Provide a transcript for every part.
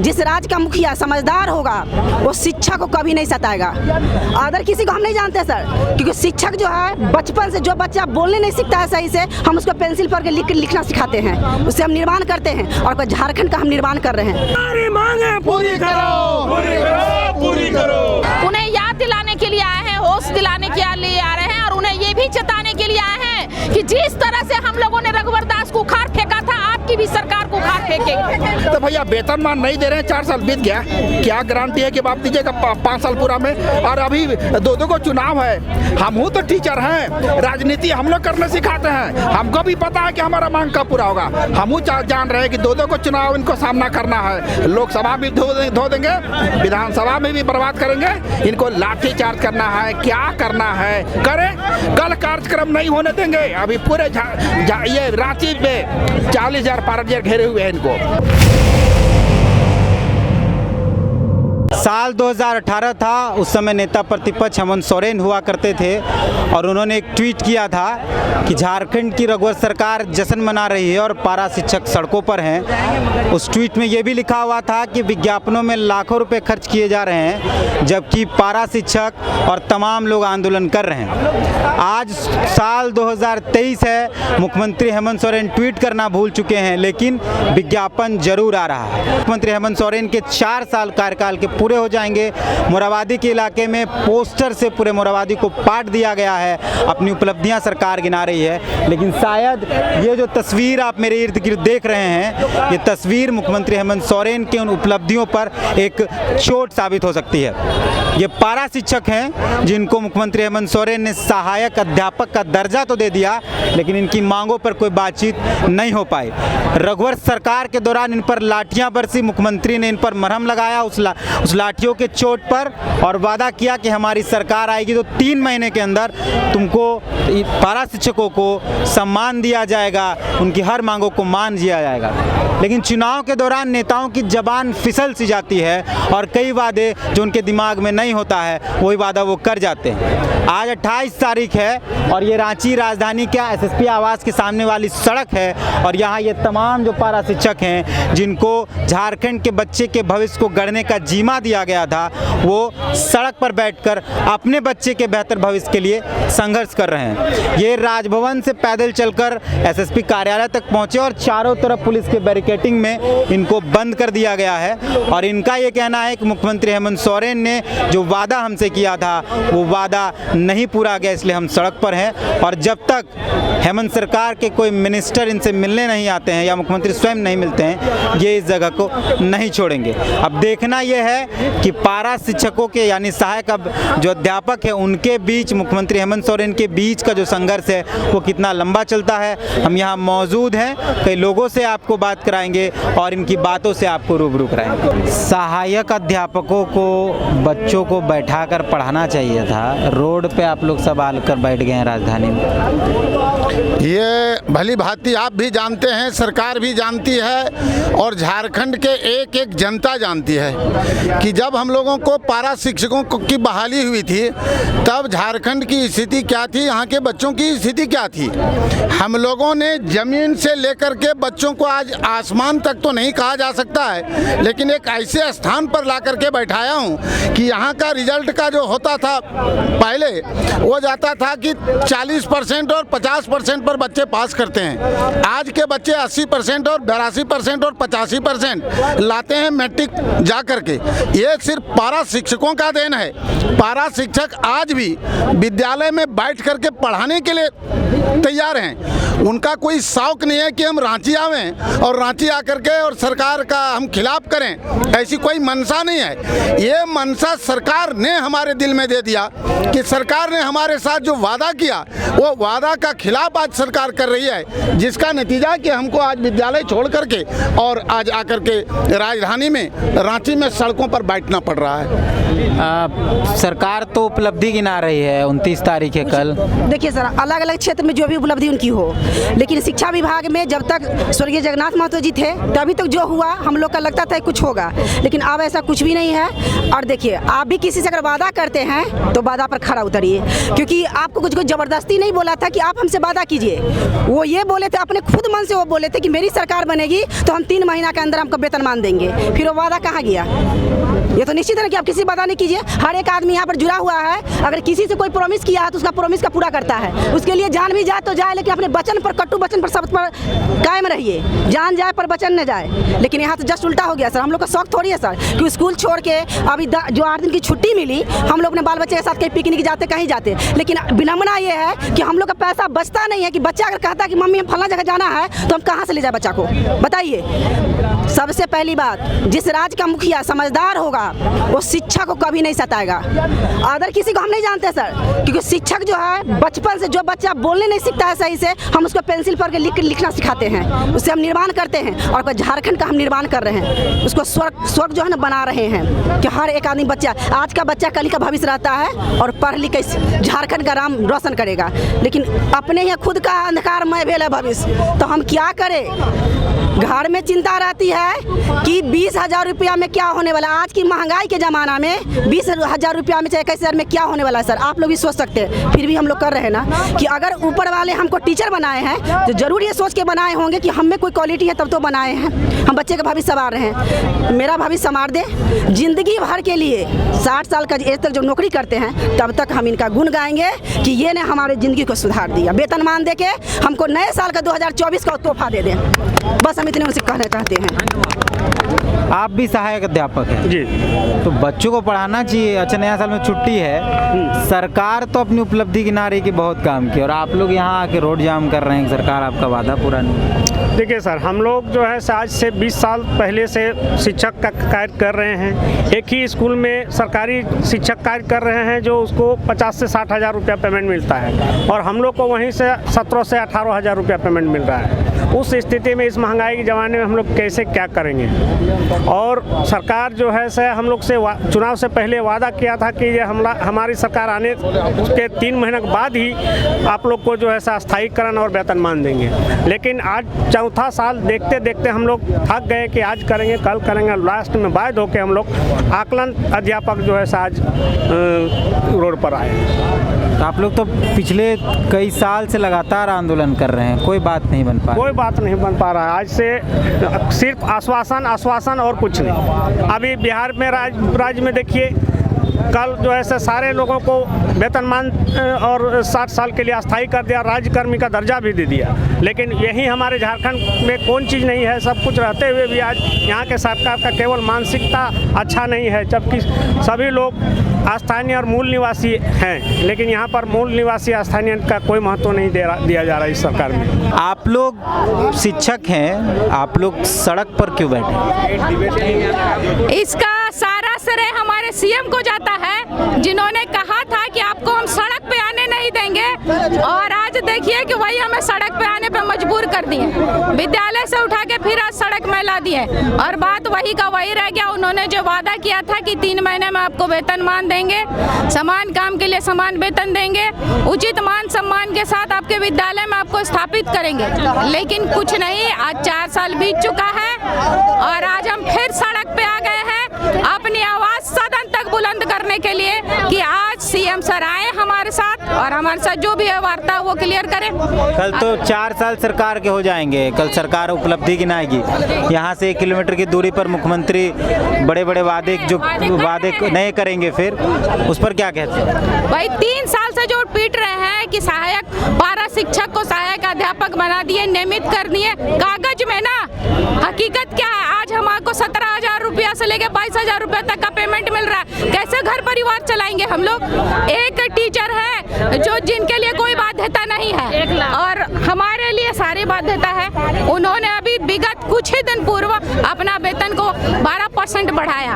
जिस राज्य का मुखिया समझदार होगा वो शिक्षा को कभी नहीं सताएगा। अदर किसी को हम नहीं जानते सर, क्योंकि शिक्षक जो है बचपन से जो बच्चा बोलने नहीं सीखता है सही से, हम उसको पेंसिल पर के लिखना सिखाते हैं, उससे हम निर्माण करते हैं और झारखंड का हम निर्माण कर रहे हैं। हमारी मांगे पूरी करो, पूरी करो, पूरी करो। उन्हें याद दिलाने के लिए आए हैं, होश दिलाने के लिए आ रहे हैं और उन्हें ये भी चेताने के लिए आए हैं कि जिस तरह से हम लोगों ने रघुवर दास को उखाड़ फेंका था, आपकी भी सरकार को उखाड़ फेंकेगी। तो भैया वेतनमान नहीं दे रहे हैं, 4 साल बीत गया, क्या गारंटी है कि आप दीजिएगा 5 साल पूरा में? और अभी 2 को चुनाव है। हम तो टीचर हैं, राजनीति हम लोग करने सिखाते हैं, हमको भी पता है कि हमारा मांग कब पूरा होगा। हम जान रहे हैं कि 2 को चुनाव इनको सामना करना है। लोकसभा भी धो देंगे, विधानसभा में भी बर्बाद करेंगे, इनको लाठी चार्ज करना है, क्या करना है करें। कल कार्यक्रम नहीं होने देंगे। अभी पूरे ये रांची में 40,000 पाराजर घेरे हुए हैं इनको। साल 2018 था, उस समय नेता प्रतिपक्ष हेमंत सोरेन हुआ करते थे और उन्होंने एक ट्वीट किया था कि झारखंड की रघुवर सरकार जश्न मना रही है और पारा शिक्षक सड़कों पर हैं। उस ट्वीट में ये भी लिखा हुआ था कि विज्ञापनों में लाखों रुपए खर्च किए जा रहे हैं, जबकि पारा शिक्षक और तमाम लोग आंदोलन कर रहे हैं। आज साल 2023 है, मुख्यमंत्री हेमंत सोरेन ट्वीट करना भूल चुके हैं, लेकिन विज्ञापन जरूर आ रहा है। मुख्यमंत्री हेमंत सोरेन के 4 साल कार्यकाल के पूरे हो जाएंगे। मोराबादी के इलाके में पोस्टर से पूरे मोराबादी को पाट दिया गया है। अपनी उपलब्धियां सरकार गिना रही है, लेकिन शायद ये जो तस्वीर आप मेरे इर्द गिर्द देख रहे हैं, ये तस्वीर मुख्यमंत्री हेमंत सोरेन के उन उपलब्धियों पर एक चोट साबित हो सकती है। ये पारा शिक्षक हैं जिनको मुख्यमंत्री हेमंत सोरेन ने सहायक अध्यापक का दर्जा तो दे दिया, लेकिन इनकी मांगों पर कोई बातचीत नहीं हो पाई। रघुवर सरकार के दौरान इन पर लाठियां बरसी, मुख्यमंत्री ने इन पर मरहम लगाया उस लाठियों के चोट पर और वादा किया कि हमारी सरकार आएगी तो 3 महीने के अंदर तुमको पारा शिक्षकों को सम्मान दिया जाएगा, उनकी हर मांगों को मान दिया जाएगा। लेकिन चुनाव के दौरान नेताओं की जबान फिसल सी जाती है और कई वादे जो उनके दिमाग में नहीं होता है वही वादा वो कर जाते हैं। आज 28 तारीख है और ये रांची राजधानी का एसएसपी आवास के सामने वाली सड़क है और यहाँ ये तमाम जो पारा शिक्षक हैं जिनको झारखंड के बच्चे के भविष्य को गढ़ने का जीमा दिया गया था, वो सड़क पर बैठकर अपने बच्चे के बेहतर भविष्य के लिए संघर्ष कर रहे हैं। ये राजभवन से पैदल चलकर एसएसपी कार्यालय तक पहुंचे और चारों तरफ पुलिस के बैरिकेडिंग में इनको बंद कर दिया गया है और इनका ये कहना है कि मुख्यमंत्री हेमंत सोरेन ने जो वादा हमसे किया था वो वादा नहीं पूरा गया, इसलिए हम सड़क पर हैं। और जब तक हेमंत सरकार के कोई मिनिस्टर इनसे मिलने नहीं आते हैं या मुख्यमंत्री स्वयं नहीं मिलते हैं, ये इस जगह को नहीं छोड़ेंगे। अब देखना यह है कि पारा शिक्षकों के यानी सहायक जो अध्यापक है उनके बीच मुख्यमंत्री हेमंत सोरेन के बीच का जो संघर्ष है वो कितना लंबा चलता है। हम यहाँ मौजूद हैं, कई लोगों से आपको बात कराएंगे और इनकी बातों से आपको रूबरू कराएंगे। सहायक अध्यापकों को बच्चों को बैठाकर पढ़ाना चाहिए था, रोड पे आप लोग सब आकर बैठ गए हैं राजधानी में। ये भली भांति आप भी जानते हैं, सरकार भी जानती है और झारखंड के एक एक जनता जानती है कि जब हम लोगों को पारा शिक्षकों की बहाली हुई थी तब झारखंड की स्थिति क्या थी, यहाँ के बच्चों की स्थिति क्या थी। हम लोगों ने जमीन से लेकर के बच्चों को आज आसमान तक तो नहीं कहा जा सकता है, लेकिन एक ऐसे स्थान पर ला करके बैठाया हूँ कि यहाँ का रिजल्ट का जो होता था पहले वो जाता था कि 40% और 50% पर बच्चे पास करते हैं। आज के बच्चे 80% और 82% और 85% लाते हैं मैट्रिक जा करके। ये सिर्फ पारा शिक्षकों का देन है। पारा शिक्षक आज भी विद्यालय में बैठ करके पढ़ाने के लिए तैयार हैं। उनका कोई शौक नहीं है कि हम रांची आवें और रांची आकर के और सरकार का हम खिलाफ करें, ऐसी कोई मंशा नहीं है। ये मंशा सरकार ने हमारे दिल में दे दिया कि सरकार ने हमारे साथ जो वादा किया वो वादा का खिलाफ आज सरकार कर रही है, जिसका नतीजा कि हमको आज विद्यालय छोड़ करके और आज आकर के राजधानी में रांची में सड़कों पर बैठना पड़ रहा है। सरकार तो उपलब्धि गिना रही है 29 तारीख है कल। देखिए सर, अलग अलग क्षेत्र में जो भी उपलब्धि उनकी हो, लेकिन शिक्षा विभाग में जब तक स्वर्गीय जगन्नाथ महतो जी थे तभी तक जो हुआ हम लोग का लगता था कुछ होगा, लेकिन अब ऐसा कुछ भी नहीं है। और देखिए, आप भी किसी से अगर वादा करते हैं तो वादा पर खरा उतरिए, क्योंकि आपको कुछ ज़बरदस्ती नहीं बोला था कि आप हमसे वादा कीजिए। वो ये बोले थे अपने खुद मन से, वो बोले थे कि मेरी सरकार बनेगी तो हम 3 महीना के अंदर हमको वेतनमान देंगे। फिर वो वादा कहाँ गया? ये तो निश्चित है कि आप किसी वादा नहीं कीजिए। हर एक आदमी यहाँ पर जुड़ा हुआ है, अगर किसी से कोई प्रॉमिस किया है तो उसका प्रॉमिस का पूरा करता है। उसके लिए जान भी जाए तो जाए, लेकिन अपने वचन पर, कटु वचन पर, शब्द पर कायम रहिए। जान जाए पर वचन न जाए। लेकिन यहाँ तो जस्ट उल्टा हो गया सर। हम लोग का शौक थोड़ी है सर कि स्कूल छोड़ के अभी जो 8 दिन की छुट्टी मिली, हम लोग अपने बाल बच्चे के साथ कहीं पिकनिक जाते, कहीं जाते, लेकिन विडंबना ये है कि हम लोग का पैसा बचता नहीं है कि बच्चा अगर कहता है कि मम्मी हम फला जगह जाना है तो हम कहाँ से ले जाए बच्चा को, बताइए। सबसे पहली बात, जिस राज्य का मुखिया समझदार होगा वो शिक्षा को कभी नहीं सताएगा। अदर किसी को हम नहीं जानते सर, क्योंकि शिक्षक जो है बचपन से जो बच्चा बोलने नहीं सीखता है सही से, हम उसको पेंसिल पर लिखना सिखाते हैं, उससे हम निर्माण करते हैं। और झारखंड का हम निर्माण कर रहे हैं, उसको स्वर्ग जो है ना बना रहे हैं कि हर एक आदमी बच्चा, आज का बच्चा कल का भविष्य रहता है और पढ़ लिख के झारखंड का नाम रोशन करेगा। लेकिन अपने यहाँ खुद का अंधकारमय भेल है भविष्य, तो हम क्या करें? घर में चिंता रहती है कि 20,000 रुपया में क्या होने वाला। आज की महंगाई के ज़माना में 20,000 रुपया में चाहे 21,000 में क्या होने वाला है सर, आप लोग भी सोच सकते हैं। फिर भी हम लोग कर रहे हैं ना कि अगर ऊपर वाले हमको टीचर बनाए हैं तो ज़रूर ये सोच के बनाए होंगे कि हम में कोई क्वालिटी है तब तो बनाए हैं। हम बच्चे का भविष्य संवार रहे हैं, मेरा भविष्य संवार दे। जिंदगी भर के लिए 60 साल का एज तक जो नौकरी करते हैं तब तक हम इनका गुण गाएंगे कि ये ने हमारे ज़िंदगी को सुधार दिया। वेतनमान दे के हमको नए साल का 2024 का तोहफा दे दें, बस हम इतने उनसे कहना चाहते हैं। आप भी सहायक अध्यापक हैं जी, तो बच्चों को पढ़ाना चाहिए। अच्छा, नया साल में छुट्टी है, सरकार तो अपनी उपलब्धि गिना रही कि बहुत काम किया, और आप लोग यहाँ आके रोड जाम कर रहे हैं, सरकार आपका वादा पूरा नहीं। देखिए सर, हम लोग जो है आज से 20 साल पहले से शिक्षक का कार्य कर रहे हैं। एक ही स्कूल में सरकारी शिक्षक कार्य कर रहे हैं जो उसको 50 से 60 हज़ार रुपया पेमेंट मिलता है, और हम लोग को वहीं से 17 से 18 हज़ार रुपया पेमेंट मिल रहा है। उस स्थिति में, इस महंगाई के ज़माने में हम लोग कैसे क्या करेंगे? और सरकार जो है से हम लोग से चुनाव से पहले वादा किया था कि ये हमारी सरकार आने के 3 महीने के बाद ही आप लोग को जो है स्थायीकरण और वेतनमान देंगे। लेकिन आज चौथा साल देखते देखते हम लोग थक गए कि आज करेंगे कल करेंगे, लास्ट में बाध्य होकर हम लोग आकलन अध्यापक जो है आज रोड पर आए। तो आप लोग तो पिछले कई साल से लगातार आंदोलन कर रहे हैं, कोई बात नहीं बन पा रही। कोई बात नहीं बन पा रहा है। आज से सिर्फ आश्वासन और कुछ नहीं। अभी बिहार में राज्य में देखिए, कल जो है सारे लोगों को वेतनमान और 60 साल के लिए अस्थायी कर दिया, राज्यकर्मी का दर्जा भी दे दिया। लेकिन यही हमारे झारखंड में कौन चीज़ नहीं है? सब कुछ रहते हुए भी आज यहाँ के सरकार का केवल मानसिकता अच्छा नहीं है, जबकि सभी लोग स्थानीय और मूल निवासी हैं, लेकिन यहाँ पर मूल निवासी स्थानीय का कोई महत्व नहीं दिया जा रहा है इस सरकार में। आप लोग शिक्षक हैं, आप लोग सड़क पर क्यों बैठे? इसका सारा श्रेय हमारे सीएम को जाता है, जिन्होंने कहा था कि आपको हम सड़क पे आने नहीं देंगे, और आज देखिए कि वही हमें सड़क पे आने पे मजबूर कर दिए। विद्यालय से उठा के फिर आज सड़क में ला दिए, और बात वही का वही रह गया। उन्होंने जो वादा किया था कि 3 महीने में आपको वेतनमान देंगे, समान काम के लिए समान वेतन देंगे, उचित मान सम्मान के साथ आपके विद्यालय में आपको स्थापित करेंगे, लेकिन कुछ नहीं। आज 4 साल बीत चुका है और आज हम फिर सड़क पे आ गए हैं अपनी आवाज सदन तक बुलंद करने के लिए कि आज सीएम सर आए हमारे साथ और हमारे साथ जो भी है वार्ता वो क्लियर करें। कल तो 4 साल सरकार के हो जाएंगे, कल सरकार उपलब्धि गिनाएगी। यहाँ से 1 किलोमीटर की दूरी पर मुख्यमंत्री बड़े बड़े वादे नए करेंगे, फिर उस पर क्या कहते हैं? भाई 3 साल से जो पीट रहे हैं कि सहायक पारा शिक्षक को सहायक अध्यापक बना दिए, नियमित कर दिए, कागज में ना, हकीकत क्या है? आज हमको 17,000 रुपया से लेके 22,000 रुपया तक का पेमेंट मिल रहा है। कैसे घर परिवार चलाएंगे हम लोग? एक टीचर है जो जिनके लिए कोई बाध्यता नहीं है और हमारे लिए सारी बाध्यता है। उन्होंने अभी विगत कुछ ही दिन पूर्व अपना वेतन को 12% बढ़ाया,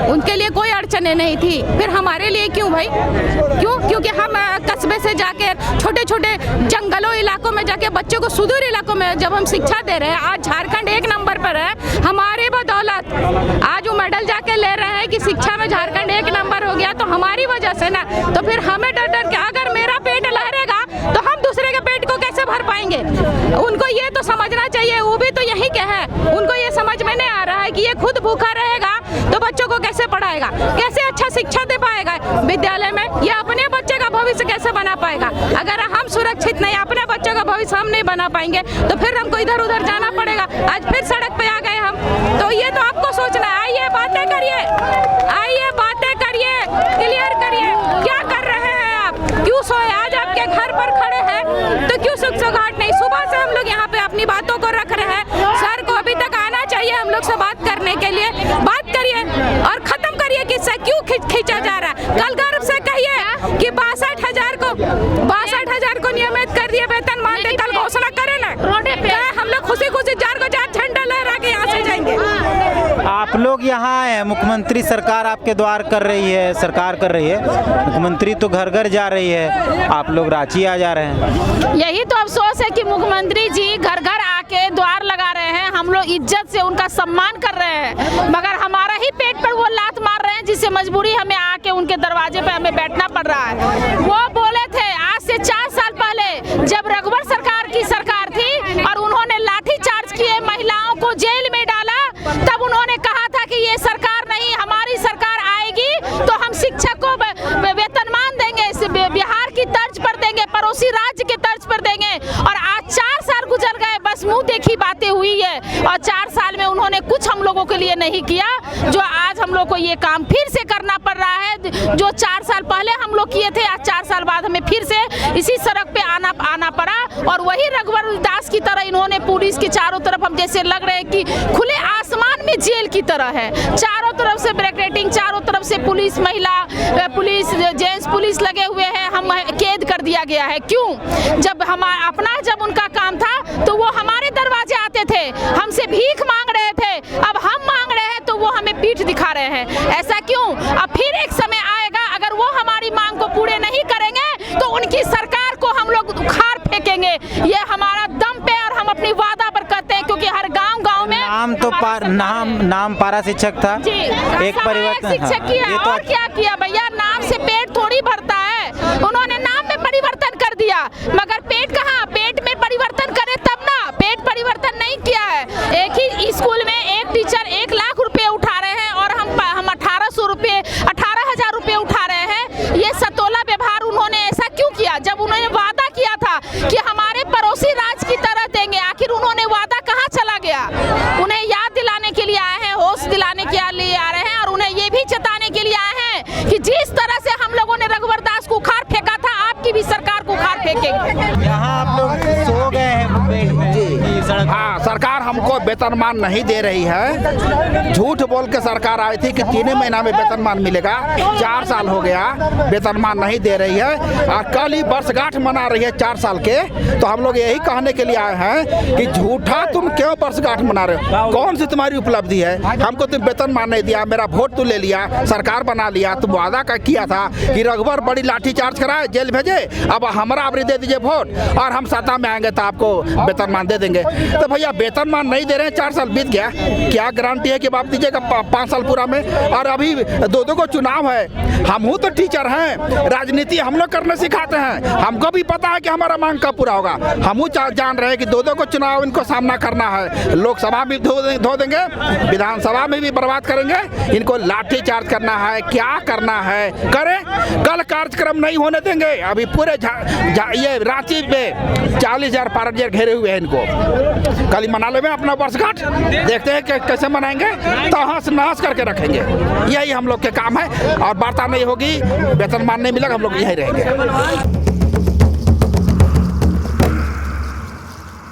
उनके लिए कोई अड़चने नहीं थी। फिर हमारे लिए क्यों भाई? क्यों? क्योंकि हम कस्बे से जाके छोटे छोटे जंगलों इलाकों में जाके बच्चों को सुदूर इलाकों में जब हम शिक्षा दे रहे हैं, आज झारखंड 1 नंबर पर है। हमारे बदौलत आज वो मेडल जाके ले रहे हैं कि शिक्षा में झारखंड 1 नंबर हो से ना, तो फिर हमें डर डर के अगर मेरा पेट लहरेगा तो हम दूसरे के पेट को कैसे भर पाएंगे। उनको ये तो समझना चाहिए, वो भी तो यही क्या है, उनको ये समझ में नहीं आ रहा है कि ये खुद भूखा रहेगा तो बच्चों को कैसे पढ़ाएगा, कैसे अच्छा शिक्षा दे पाएगा विद्यालय में, ये अपने बच्चे का भविष्य कैसे बना पाएगा। अगर हम सुरक्षित नहीं, अपने बच्चों का भविष्य हम नहीं बना पाएंगे तो फिर हमको इधर उधर जाना पड़ेगा। आज फिर सड़क पे आ गए हम, तो ये तो आपको सोचना है। आइए बातें करिए, आइए बातें करिए, क्लियर करिए क्या कर रहे हैं आप, क्यों सोए। आज आपके घर पर खड़े हैं तो क्यों सुख सौगाट नहीं। सुबह से हम लोग यहाँ पे अपनी बातों को रख रहे हैं, सर को अभी तक आना चाहिए हम लोग से बात करने के लिए। बात करिए और खत्म करिए कि इससे क्यों खींचा जा रहा है। कल गर्व से कहिए कि 62,000 को नियमित कर दिए वेतन मान दे, कल घोषणा करे ना, हम लोग खुशी खुशी जार झंडा लहरा के यहाँ से जाएंगे। आप लोग यहाँ आए, मुख्यमंत्री सरकार आपके द्वार कर रही है, सरकार कर रही है, मुख्यमंत्री तो घर घर जा रही है, आप लोग रांची आ जा रहे हैं। यही तो अफसोस है कि मुख्यमंत्री जी घर घर आके द्वार लगा रहे हैं, हम लोग इज्जत से उनका सम्मान कर रहे हैं, मगर हमारा ही पेट पर वो लात मार रहे हैं, जिससे मजबूरी हमें आके उनके दरवाजे पे हमें बैठना पड़ रहा है। वो बोले थे आज से 4 साल पहले जब रघुवर सरकार की सरकार थी और उन्होंने लाठी चार्ज किए, महिलाओं को जेल में डाला, तब उन्होंने कहा था कि ये सरकार नहीं, हमारी सरकार आएगी तो हम शिक्षक को वेतनमान देंगे, बिहार की तर्ज पर देंगे, पड़ोसी राज्य के तर्ज पर देंगे। और आज 4 साल गुजर गए, बस मुंह देखी बातें हुई है और 4 साल में उन्होंने कुछ हम लोगों के लिए नहीं किया, जो आज हम लोग को ये काम फिर से करना पड़ रहा है। जो 4 साल पहले हम लोग किए थे, आज 4 साल बाद हमें फिर से इसी सड़क पे आना पड़ा। और वही रघुवर दास की तरह इन्होंने पुलिस के चारों तरफ, हम जैसे लग रहे हैं कि खुले आसमान में जेल की तरह है, चारों तरफ से ब्रैकेटिंग, चारों तरफ से पुलिस, महिला पुलिस, जेंट्स पुलिस लगे हुए हैं, हम कैद कर दिया गया है। क्यों? जब जब उनका काम था तो वो हमारे दरवाजे आते थे, हमसे भीख मांग रहे थे, अब हम मांग रहे हैं तो वो हमें पीठ दिखा रहे हैं। ऐसा क्यों? अब फिर एक समय आएगा, अगर वो हमारी मांग को पूरे नहीं करेंगे तो उनकी सरकार को हम लोग उखाड़ फेंकेंगे। ये हमारा दम पे और हम अपनी वादा पर कहते हैं, क्योंकि हर गांव में नाम तो नाम पारा शिक्षक था, एक परिवर्तन शिक्षक किया, ये तो और क्या किया भैया, नाम से पेट थोड़ी भरता है, उन्होंने नाम में परिवर्तन कर दिया, मगर पेट कहाँ, पेट में परिवर्तन करे तब ना, पेट परिवर्तन नहीं किया है। एक ही स्कूल में एक टीचर 1 लाख रुपए उठा रहे हैं और हम 18,000 रुपए उठा रहे हैं। ये सतोला व्यवहार उन्होंने ऐसा क्यों किया, जब उन्होंने वादा किया था कि हमारे पड़ोसी राज्य की तरह देंगे, आखिर उन्होंने वादा कहाँ चला गया। उन्हें याद दिलाने के लिए आए हैं, होश दिलाने के लिए आ रहे हैं, और उन्हें ये भी चेताने के लिए आए हैं कि जिस तरह से हम लोगों ने रघुवर दास को उखाड़ फेंका था, आपकी भी सरकार को उखाड़ फेंकेंगे। यहाँ आप लोग सो गए हैं हाँ, सरकार हमको वेतनमान नहीं दे रही है। झूठ बोल के सरकार आई थी कि 3 महीना में वेतनमान मिलेगा, 4 साल हो गया वेतनमान नहीं दे रही है, और कल ही वर्षगांठ मना रही है 4 साल के। तो हम लोग यही कहने के लिए आए हैं कि झूठा तुम क्यों वर्षगांठ मना रहे हो, कौन सी तुम्हारी उपलब्धि है, हमको तुम वेतनमान नहीं दिया, मेरा वोट तू ले लिया, सरकार बना लिया, तुम वादा का किया था कि रघुवर बड़ी लाठी चार्ज कराए, जेल भेजे, अब हमारा आप दे दीजिए वोट और हम सत्ता में आएंगे तो आपको वेतनमान दे देंगे। तो भैया वेतनमान नहीं दे रहे हैं, 4 साल बीत गया, क्या गारंटी है कि आप दीजिएगा 5 साल पूरा में। और अभी 2 को चुनाव है, हम तो टीचर हैं, राजनीति हम लोग करने सिखाते हैं, हमको भी पता है कि हमारा मांग कब पूरा होगा। हम जान रहे हैं कि 2 को चुनाव इनको सामना करना है, लोकसभा में धो देंगे, विधानसभा में भी बर्बाद करेंगे, इनको लाठी चार्ज करना है, क्या करना है करें, कल कार्यक्रम नहीं होने देंगे। अभी पूरे ये रांची में 40,000 पाराजर घेरे हुए हैं, इनको कल मना ले में अपना वर्षगांठ, देखते हैं कि कैसे मनाएंगे, तहस नहस करके रखेंगे। यही हम लोग के काम है, और वार्ता नहीं होगी, वेतनमान नहीं मिलेगा, हम लोग यहीं रहेंगे।